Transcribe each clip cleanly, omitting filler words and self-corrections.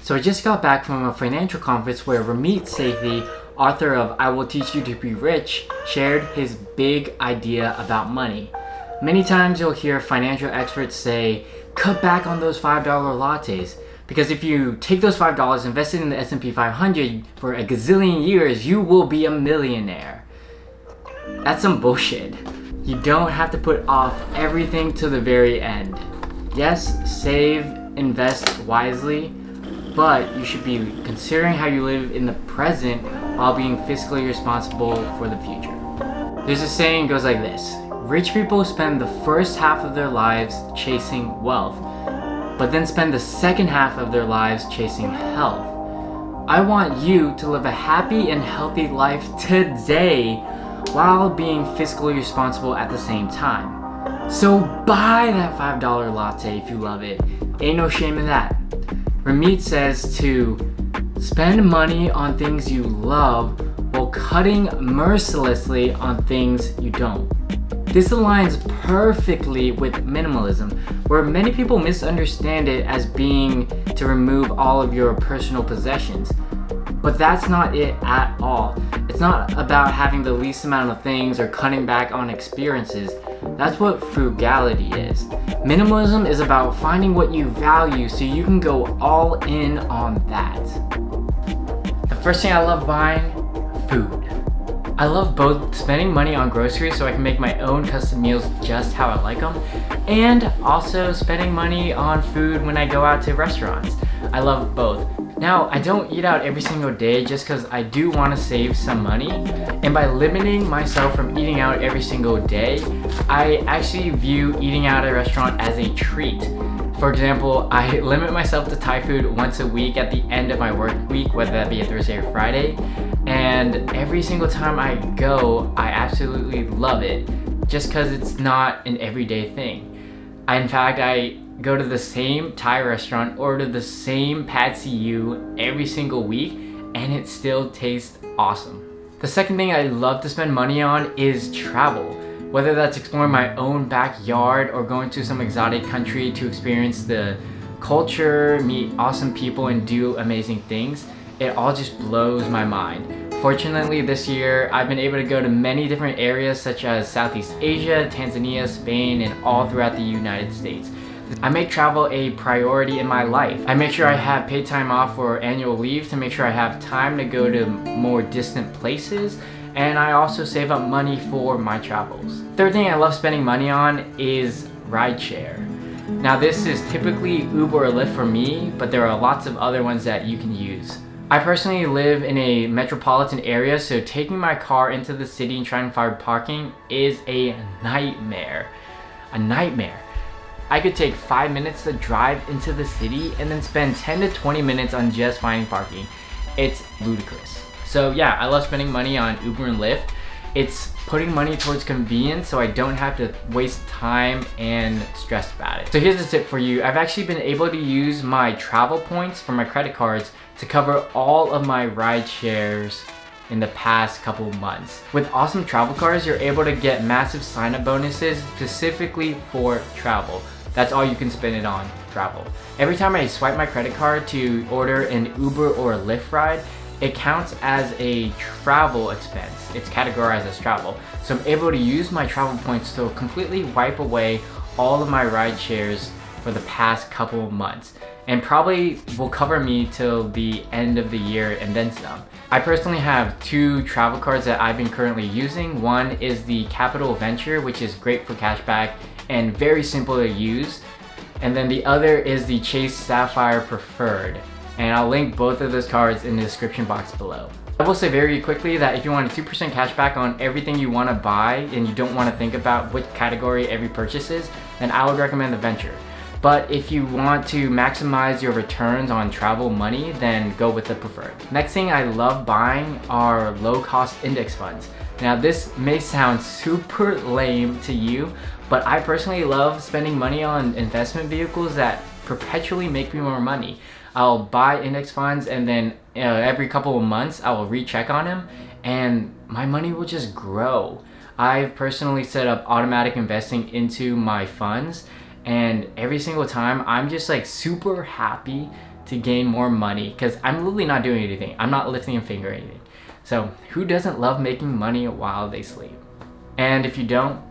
So I just got back from a financial conference where Ramit Sethi, author of I Will Teach You to Be Rich, shared his big idea about money. Many times you'll hear financial experts say, cut back on those $5 lattes. Because if you take those $5, invest it in the S&P 500 for a gazillion years, you will be a millionaire. That's some bullshit. You don't have to put off everything to the very end. Yes, save, invest wisely, but you should be considering how you live in the present while being fiscally responsible for the future. There's a saying goes like this: rich people spend the first half of their lives chasing wealth, but then spend the second half of their lives chasing health. I want you to live a happy and healthy life today while being fiscally responsible at the same time. So buy that $5 latte if you love it. Ain't no shame in that. Ramit says to spend money on things you love while cutting mercilessly on things you don't. This aligns perfectly with minimalism, where many people misunderstand it as being to remove all of your personal possessions. But that's not it at all. It's not about having the least amount of things or cutting back on experiences. That's what frugality is. Minimalism is about finding what you value so you can go all in on that. The first thing I love buying, food. I love both spending money on groceries so I can make my own custom meals just how I like them, and also spending money on food when I go out to restaurants. I love both. Now, I don't eat out every single day just because I do want to save some money, and by limiting myself from eating out every single day, I actually view eating out at a restaurant as a treat. For example, I limit myself to Thai food once a week at the end of my work week, whether that be a Thursday or Friday, and every single time I go, I absolutely love it just because it's not an everyday thing. In fact, I go to the same Thai restaurant, order the same pad see ew every single week, and it still tastes awesome. The second thing I love to spend money on is travel. Whether that's exploring my own backyard or going to some exotic country to experience the culture, meet awesome people, and do amazing things, it all just blows my mind. Fortunately, this year, I've been able to go to many different areas such as Southeast Asia, Tanzania, Spain, and all throughout the United States. I make travel a priority in my life. I make sure I have paid time off for annual leave to make sure I have time to go to more distant places, and I also save up money for my travels. Third thing I love spending money on is rideshare. Now this is typically Uber or Lyft for me, but there are lots of other ones that you can use. I personally live in a metropolitan area, so taking my car into the city and trying to find parking is a nightmare. A nightmare. I could take 5 minutes to drive into the city and then spend 10 to 20 minutes on just finding parking. It's ludicrous. So yeah, I love spending money on Uber and Lyft. It's putting money towards convenience so I don't have to waste time and stress about it. So here's a tip for you. I've actually been able to use my travel points for my credit cards to cover all of my ride shares in the past couple months. With awesome travel cards, you're able to get massive sign-up bonuses specifically for travel. That's all you can spend it on, travel. Every time I swipe my credit card to order an Uber or a Lyft ride, it counts as a travel expense. It's categorized as travel. So I'm able to use my travel points to completely wipe away all of my ride shares for the past couple months, and probably will cover me till the end of the year and then some. I personally have 2 travel cards that I've been currently using. One is the Capital Venture, which is great for cashback and very simple to use. And then the other is the Chase Sapphire Preferred. And I'll link both of those cards in the description box below. I will say very quickly that if you want a 2% cashback on everything you want to buy and you don't want to think about which category every purchase is, then I would recommend the Venture. But if you want to maximize your returns on travel money, then go with the Preferred. Next thing I love buying are low-cost index funds. Now this may sound super lame to you, but I personally love spending money on investment vehicles that perpetually make me more money. I'll buy index funds and then every couple of months I will recheck on them and my money will just grow. I've personally set up automatic investing into my funds, and every single time I'm just like super happy to gain more money because I'm literally not doing anything. I'm not lifting a finger or anything. So who doesn't love making money while they sleep? And if you don't,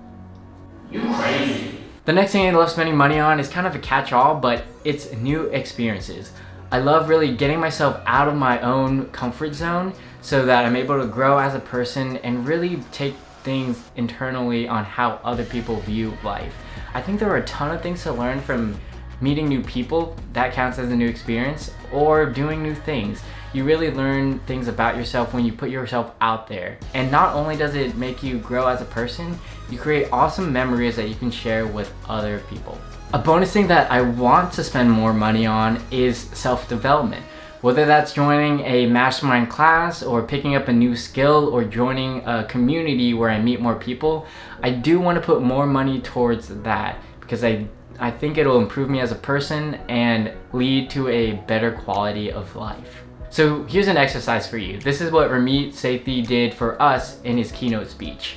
you crazy. The next thing I love spending money on is kind of a catch-all, but it's new experiences. I love really getting myself out of my own comfort zone so that I'm able to grow as a person and really take things internally on how other people view life. I think there are a ton of things to learn from meeting new people. That counts as a new experience, or doing new things. You really learn things about yourself when you put yourself out there. And not only does it make you grow as a person, you create awesome memories that you can share with other people. A bonus thing that I want to spend more money on is self-development. Whether that's joining a mastermind class or picking up a new skill or joining a community where I meet more people, I do want to put more money towards that because I think it'll improve me as a person and lead to a better quality of life. So here's an exercise for you. This is what Ramit Sethi did for us in his keynote speech.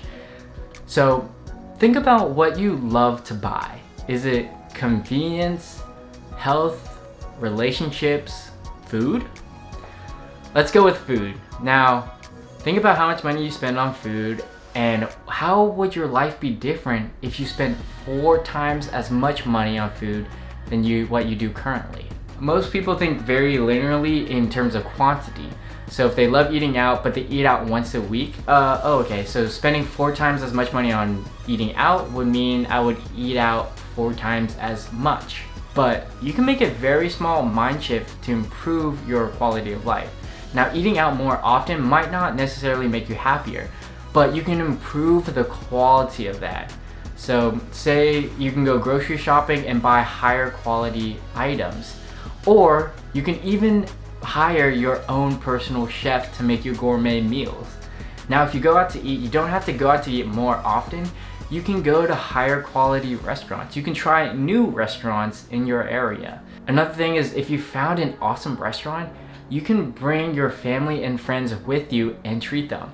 So think about what you love to buy. Is it convenience, health, relationships, food? Let's go with food. Now, think about how much money you spend on food and how would your life be different if you spent 4 times as much money on food than what you do currently. Most people think very linearly in terms of quantity. So if they love eating out, but they eat out once a week, okay, so spending 4 times as much money on eating out would mean I would eat out 4 times as much. But you can make a very small mind shift to improve your quality of life. Now, eating out more often might not necessarily make you happier, but you can improve the quality of that. So say you can go grocery shopping and buy higher quality items, or you can even hire your own personal chef to make you gourmet meals. Now, if you go out to eat, you don't have to go out to eat more often. You can go to higher quality restaurants. You can try new restaurants in your area. Another thing is, if you found an awesome restaurant, you can bring your family and friends with you and treat them.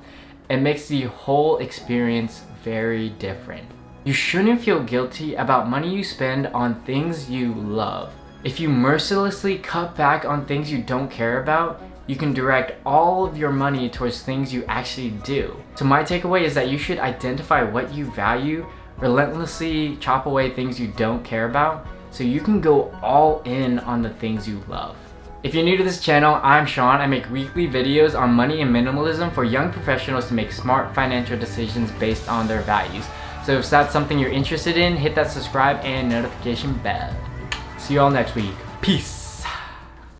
It makes the whole experience very different. You shouldn't feel guilty about money you spend on things you love. If you mercilessly cut back on things you don't care about, you can direct all of your money towards things you actually do. So my takeaway is that you should identify what you value, relentlessly chop away things you don't care about, so you can go all in on the things you love. If you're new to this channel, I'm Sean. I make weekly videos on money and minimalism for young professionals to make smart financial decisions based on their values. So if that's something you're interested in, hit that subscribe and notification bell. See you all next week. Peace.